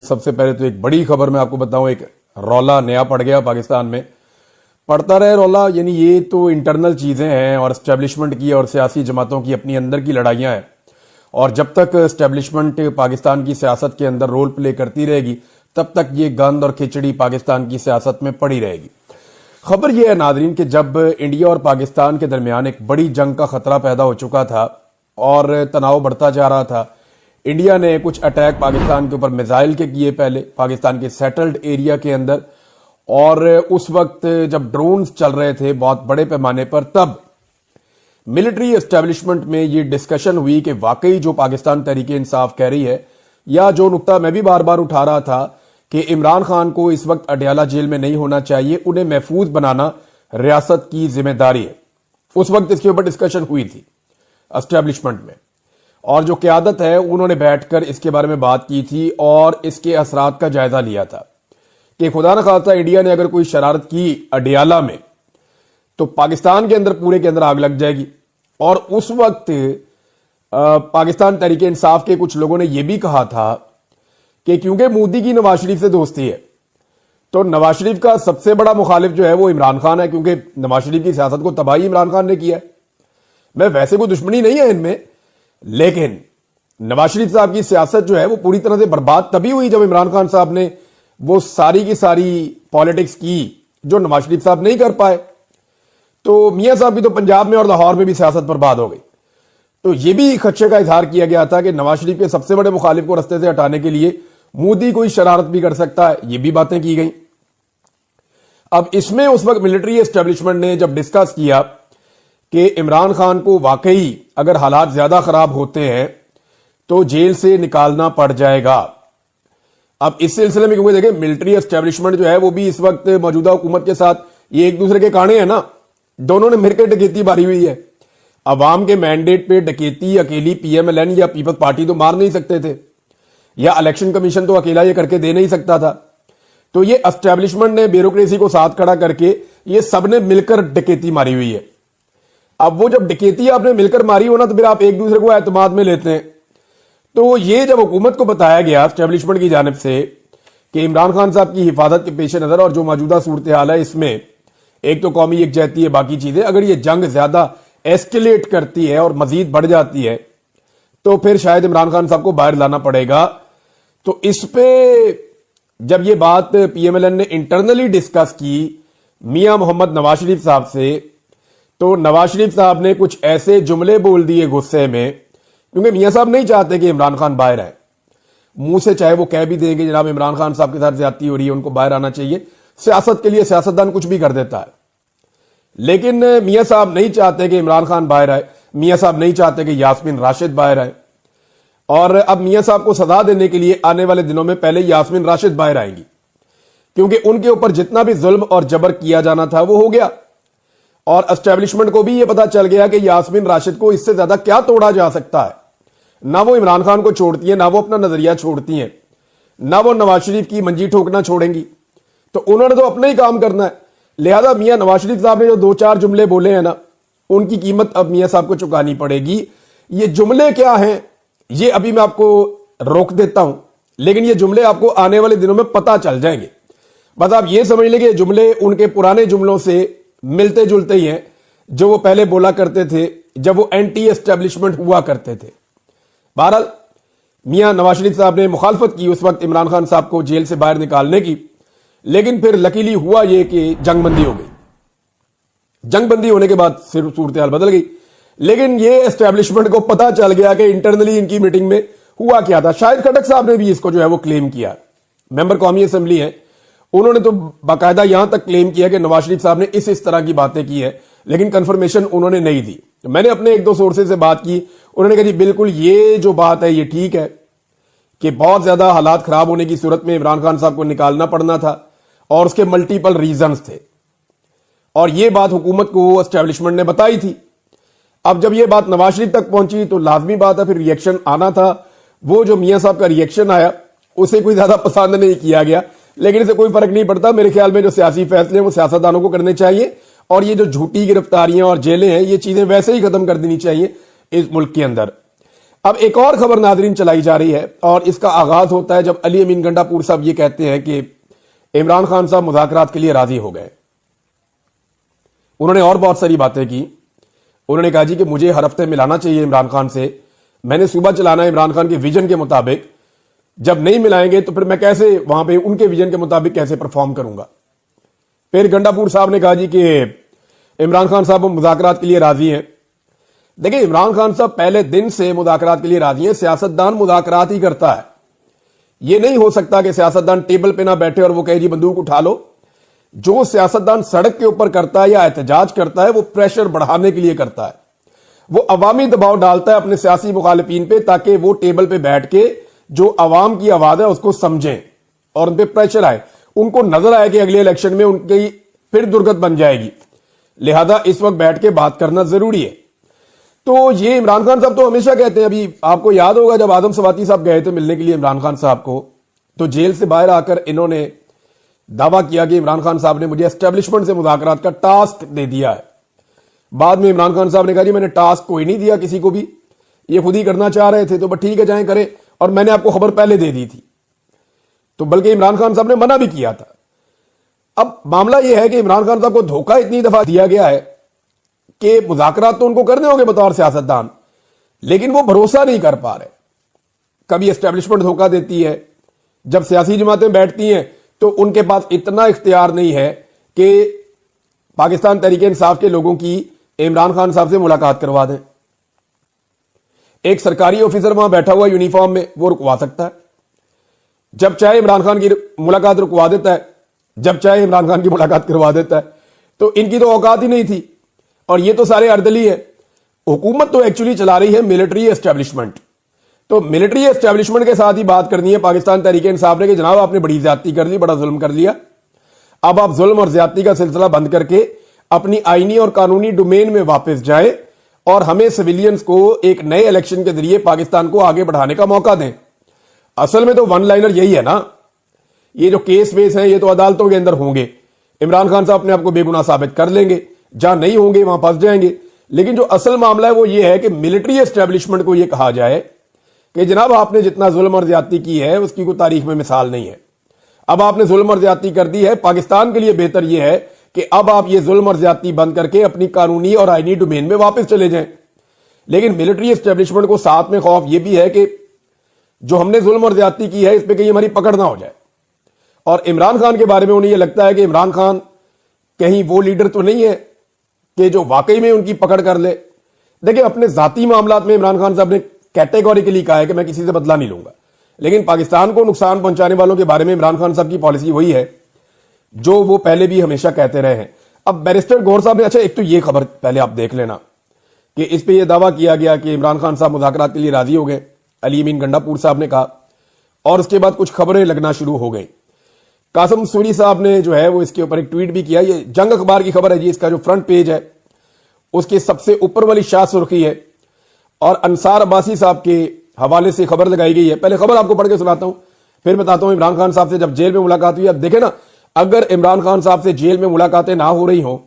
سب سے پہلے تو ایک بڑی خبر میں آپ کو بتاؤں، ایک رولا نیا پڑ گیا پاکستان میں. پڑتا رہے رولا، یعنی یہ تو انٹرنل چیزیں ہیں اور اسٹیبلشمنٹ کی اور سیاسی جماعتوں کی اپنی اندر کی لڑائیاں ہیں، اور جب تک اسٹیبلشمنٹ پاکستان کی سیاست کے اندر رول پلے کرتی رہے گی تب تک یہ گند اور کھچڑی پاکستان کی سیاست میں پڑی رہے گی. خبر یہ ہے ناظرین کہ جب انڈیا اور پاکستان کے درمیان ایک بڑی جنگ کا خطرہ پیدا ہو چکا تھا اور تناؤ بڑھتا جا رہا تھا، انڈیا نے کچھ اٹیک پاکستان کے اوپر میزائل کے کیے، پہلے پاکستان کے سیٹلڈ ایریا کے اندر، اور اس وقت جب ڈرونز چل رہے تھے بہت بڑے پیمانے پر، تب ملٹری اسٹیبلشمنٹ میں یہ ڈسکشن ہوئی کہ واقعی جو پاکستان تحریک انصاف کہہ رہی ہے، یا جو نقطہ میں بھی بار بار اٹھا رہا تھا کہ عمران خان کو اس وقت اڈیالہ جیل میں نہیں ہونا چاہیے، انہیں محفوظ بنانا ریاست کی ذمہ داری ہے. اس وقت اس کے اوپر ڈسکشن ہوئی تھی اسٹیبلشمنٹ میں، اور جو قیادت ہے انہوں نے بیٹھ کر اس کے بارے میں بات کی تھی اور اس کے اثرات کا جائزہ لیا تھا کہ خدا نہ خواستہ انڈیا نے اگر کوئی شرارت کی اڈیالہ میں تو پاکستان کے اندر پورے کے اندر آگ لگ جائے گی. اور اس وقت پاکستان تحریک انصاف کے کچھ لوگوں نے یہ بھی کہا تھا کہ کیونکہ مودی کی نواز شریف سے دوستی ہے تو نواز شریف کا سب سے بڑا مخالف جو ہے وہ عمران خان ہے، کیونکہ نواز شریف کی سیاست کو تباہی عمران خان نے کیا ہے. میں ویسے کوئی دشمنی نہیں ہے ان میں، لیکن نواز شریف صاحب کی سیاست جو ہے وہ پوری طرح سے برباد تبھی ہوئی جب عمران خان صاحب نے وہ ساری کی ساری پالیٹکس کی جو نواز شریف صاحب نہیں کر پائے. تو میاں صاحب کی تو پنجاب میں اور لاہور میں بھی سیاست برباد ہو گئی. تو یہ بھی خدشے کا اظہار کیا گیا تھا کہ نواز شریف کے سب سے بڑے مخالف کو رستے سے ہٹانے کے لیے مودی کوئی شرارت بھی کر سکتا ہے، یہ بھی باتیں کی گئیں. اب اس میں اس وقت ملٹری اسٹیبلشمنٹ نے جب ڈسکس کیا کہ عمران خان کو واقعی اگر حالات زیادہ خراب ہوتے ہیں تو جیل سے نکالنا پڑ جائے گا. اب اس سلسلے میں کیونکہ دیکھیں ملٹری اسٹیبلشمنٹ جو ہے وہ بھی اس وقت موجودہ حکومت کے ساتھ یہ ایک دوسرے کے کانے ہیں نا، دونوں نے مل کے ڈکیتی ماری ہوئی ہے. عوام کے مینڈیٹ پہ ڈکیتی اکیلی پی ایم ایل این یا پیپلز پارٹی تو مار نہیں سکتے تھے، یا الیکشن کمیشن تو اکیلا یہ کر کے دے نہیں سکتا تھا. تو یہ اسٹیبلشمنٹ نے بیوروکریسی کو ساتھ کھڑا کر کے یہ سب نے مل کر ڈکیتی ماری ہوئی ہے. اب وہ جب ڈکیتی آپ نے مل کر ماری ہونا تو پھر آپ ایک دوسرے کو اعتماد میں لیتے ہیں. تو یہ جب حکومت کو بتایا گیا اسٹیبلشمنٹ کی جانب سے کہ عمران خان صاحب کی حفاظت کے پیش نظر اور جو موجودہ صورتحال ہے اس میں ایک تو قومی یکجہتی ہے، باقی چیزیں، اگر یہ جنگ زیادہ ایسکیلیٹ کرتی ہے اور مزید بڑھ جاتی ہے تو پھر شاید عمران خان صاحب کو باہر لانا پڑے گا. تو اس پہ جب یہ بات پی ایم ایل این نے انٹرنلی ڈسکس کی میاں محمد نواز شریف صاحب سے، تو نواز شریف صاحب نے کچھ ایسے جملے بول دیے غصے میں، کیونکہ میاں صاحب نہیں چاہتے کہ عمران خان باہر آئے. منہ سے چاہے وہ کہہ بھی دیں گے جناب عمران خان صاحب کے ساتھ زیادتی ہو رہی ہے، ان کو باہر آنا چاہیے، سیاست کے لیے سیاستدان کچھ بھی کر دیتا ہے، لیکن میاں صاحب نہیں چاہتے کہ عمران خان باہر آئے، میاں صاحب نہیں چاہتے کہ یاسمین راشد باہر آئے. اور اب میاں صاحب کو سزا دینے کے لیے آنے والے دنوں میں پہلے یاسمین راشد باہر آئیں گی، کیونکہ ان کے اوپر جتنا بھی ظلم اور جبر کیا جانا تھا وہ ہو گیا. اور اسٹیبلشمنٹ کو بھی یہ پتا چل گیا کہ یاسمین راشد کو اس سے زیادہ کیا توڑا جا سکتا ہے. نہ وہ عمران خان کو چھوڑتی ہیں، نہ وہ اپنا نظریہ چھوڑتی ہیں، نہ وہ نواز شریف کی منجی ٹھوکنا چھوڑیں گی. تو انہوں نے تو اپنا ہی کام کرنا ہے. لہذا میاں نواز شریف صاحب نے جو دو چار جملے بولے ہیں نا، ان کی قیمت اب میاں صاحب کو چکانی پڑے گی. یہ جملے کیا ہیں یہ ابھی میں آپ کو روک دیتا ہوں، لیکن یہ جملے آپ کو آنے والے دنوں میں پتہ چل جائیں گے. بس آپ یہ سمجھ لیں کہ یہ جملے ان کے پرانے جملوں سے ملتے جلتے ہی ہیں جو وہ پہلے بولا کرتے تھے جب وہ اینٹی اسٹیبلشمنٹ ہوا کرتے تھے. بہرحال میاں نواز شریف صاحب نے مخالفت کی اس وقت عمران خان صاحب کو جیل سے باہر نکالنے کی، لیکن پھر لکیلی ہوا یہ کہ جنگ بندی ہو گئی. جنگ بندی ہونے کے بعد صورتحال بدل گئی. لیکن یہ اسٹیبلشمنٹ کو پتا چل گیا کہ انٹرنلی ان کی میٹنگ میں ہوا کیا تھا. شاہد خٹک صاحب نے بھی اس کو جو ہے وہ کلیم کیا، ممبر قومی اسمبلی ہیں، انہوں نے تو باقاعدہ یہاں تک کلیم کیا کہ نواز شریف صاحب نے اس طرح کی باتیں کی ہے، لیکن کنفرمیشن انہوں نے نہیں دی. میں نے اپنے ایک دو سورسز سے بات کی، انہوں نے کہا جی بالکل یہ جو بات ہے یہ ٹھیک ہے کہ بہت زیادہ حالات خراب ہونے کی صورت میں عمران خان صاحب کو نکالنا پڑنا تھا اور اس کے ملٹیپل ریزنز تھے، اور یہ بات حکومت کو اسٹیبلشمنٹ نے بتائی تھی. اب جب یہ بات نواز شریف تک پہنچی تو لازمی بات ہے پھر ریئیکشن آنا تھا. وہ جو میاں صاحب کا ریئیکشن آیا اسے کوئی زیادہ پسند نہیں کیا گیا، لیکن اسے کوئی فرق نہیں پڑتا. میرے خیال میں جو سیاسی فیصلے ہیں وہ سیاستدانوں کو کرنے چاہیے، اور یہ جو جھوٹی گرفتاریاں اور جیلیں ہیں یہ چیزیں ویسے ہی ختم کر دینی چاہیے اس ملک کے اندر. اب ایک اور خبر ناظرین چلائی جا رہی ہے اور اس کا آغاز ہوتا ہے جب علی امین گنڈا پور صاحب یہ کہتے ہیں کہ عمران خان صاحب مذاکرات کے لیے راضی ہو گئے. انہوں نے اور بہت ساری باتیں کی. انہوں نے کہا جی کہ مجھے ہر ہفتے ملانا چاہیے عمران خان سے, میں نے صوبہ چلانا ہے عمران خان کے ویژن کے مطابق, جب نہیں ملائیں گے تو پھر میں کیسے وہاں پہ ان کے ویژن کے مطابق کیسے پرفارم کروں گا. پھر گنڈا پور صاحب نے کہا جی کہ عمران خان صاحب مذاکرات کے لیے راضی ہیں. دیکھیں عمران خان صاحب پہلے دن سے مذاکرات کے لیے راضی ہیں. سیاستدان مذاکرات ہی کرتا ہے. یہ نہیں ہو سکتا کہ سیاستدان ٹیبل پہ نہ بیٹھے اور وہ کہے جی بندوق اٹھا لو. جو سیاستدان سڑک کے اوپر کرتا ہے یا احتجاج کرتا ہے وہ پریشر بڑھانے کے لیے کرتا ہے, وہ عوامی دباؤ ڈالتا ہے اپنے سیاسی مخالفین پہ تاکہ وہ ٹیبل پہ بیٹھ کے جو عوام کی آواز ہے اس کو سمجھیں اور ان پہ پریشر آئے, ان کو نظر آئے کہ اگلے الیکشن میں ان کی پھر درگت بن جائے گی, لہذا اس وقت بیٹھ کے بات کرنا ضروری ہے. تو یہ عمران خان صاحب تو ہمیشہ کہتے ہیں, ابھی آپ کو یاد ہوگا جب اعظم سواتی صاحب گئے تھے ملنے کے لیے عمران خان صاحب کو, تو جیل سے باہر آ کر انہوں نے دعویٰ کیا کہ عمران خان صاحب نے مجھے اسٹیبلشمنٹ سے مذاکرات کا ٹاسک دے دیا ہے. بعد میں عمران خان صاحب نے کہا جی میں نے ٹاسک کوئی نہیں دیا کسی کو بھی, یہ خود ہی کرنا چاہ رہے تھے, تو بس ٹھیک ہے جائیں کریں, اور میں نے آپ کو خبر پہلے دے دی تھی. تو بلکہ عمران خان صاحب نے منع بھی کیا تھا. اب معاملہ یہ ہے کہ عمران خان صاحب کو دھوکہ اتنی دفعہ دیا گیا ہے کہ مذاکرات تو ان کو کرنے ہوں گے بطور سیاستدان, لیکن وہ بھروسہ نہیں کر پا رہے. کبھی اسٹیبلشمنٹ دھوکہ دیتی ہے, جب سیاسی جماعتیں بیٹھتی ہیں تو ان کے پاس اتنا اختیار نہیں ہے کہ پاکستان تحریک انصاف کے لوگوں کی عمران خان صاحب سے ملاقات کروا دیں. ایک سرکاری آفیسر وہاں بیٹھا ہوا یونیفارم میں, وہ رکوا سکتا ہے, جب چاہے عمران خان کی ملاقات رکوا دیتا ہے, جب چاہے عمران خان کی ملاقات کروا دیتا ہے. تو ان کی تو اوقات ہی نہیں تھی, اور یہ تو سارے اردلی ہے. حکومت تو ایکچولی چلا رہی ہے ملٹری اسٹیبلشمنٹ, تو ملٹری اسٹیبلشمنٹ کے ساتھ ہی بات کرنی ہے پاکستان تحریک انصاف نے کہ جناب آپ نے بڑی زیادتی کر لی, بڑا ظلم کر لیا, اب آپ ظلم اور زیادتی کا سلسلہ بند کر کے اپنی آئینی اور قانونی ڈومین میں واپس جائیں اور ہمیں سویلینز کو ایک نئے الیکشن کے ذریعے پاکستان کو آگے بڑھانے کا موقع دیں. اصل میں تو ون لائنر یہی ہے نا, یہ جو کیس ویس ہیں یہ تو عدالتوں کے اندر ہوں گے, عمران خان صاحب اپنے آپ کو بے گناہ ثابت کر لیں گے, جہاں نہیں ہوں گے وہاں پھنس جائیں گے. لیکن جو اصل معاملہ ہے وہ یہ ہے کہ ملٹری اسٹیبلشمنٹ کو یہ کہا جائے کہ جناب آپ نے جتنا ظلم اور زیادتی کی ہے اس کی کوئی تاریخ میں مثال نہیں ہے. اب آپ نے ظلم اور زیادتی کر دی ہے, پاکستان کے لیے بہتر یہ ہے کہ اب آپ یہ ظلم اور زیادتی بند کر کے اپنی قانونی اور آئینی ڈومین میں واپس چلے جائیں. لیکن ملٹری اسٹیبلشمنٹ کو ساتھ میں خوف یہ بھی ہے کہ جو ہم نے ظلم اور زیادتی کی ہے اس پہ کہیں ہماری پکڑ نہ ہو جائے. اور عمران خان کے بارے میں انہیں یہ لگتا ہے کہ عمران خان کہیں وہ لیڈر تو نہیں ہے کہ جو واقعی میں ان کی پکڑ کر لے. دیکھیں اپنے ذاتی معاملات میں عمران خان صاحب نے کیٹیگوریکلی کہا ہے کہ میں کسی سے بدلہ نہیں لوں گا, لیکن پاکستان کو نقصان پہنچانے والوں کے بارے میں عمران خان صاحب کی پالیسی وہی ہے جو وہ پہلے بھی ہمیشہ کہتے رہے ہیں. اب بیرسٹر گور صاحب نے, اچھا ایک تو یہ خبر پہلے آپ دیکھ لینا کہ اس پہ یہ دعویٰ کیا گیا کہ عمران خان صاحب مذاکرات کے لیے راضی ہو گئے, علی امین گنڈا پور صاحب نے کہا, اور اس کے بعد کچھ خبریں لگنا شروع ہو گئیں. قاسم سوری صاحب نے جو ہے وہ اس کے اوپر ایک ٹویٹ بھی کیا. یہ جنگ اخبار کی خبر ہے جی, اس کا جو فرنٹ پیج ہے اس کے سب سے اوپر والی شاہ سرخی ہے اور انصار عباسی صاحب کے حوالے سے خبر لگائی گئی ہے. پہلے خبر آپ کو پڑھ کے سناتا ہوں, پھر بتاتا ہوں عمران خان صاحب سے جب جیل میں ملاقات ہوئی. اب دیکھیں نا, اگر عمران خان صاحب سے جیل میں ملاقاتیں نہ ہو رہی ہوں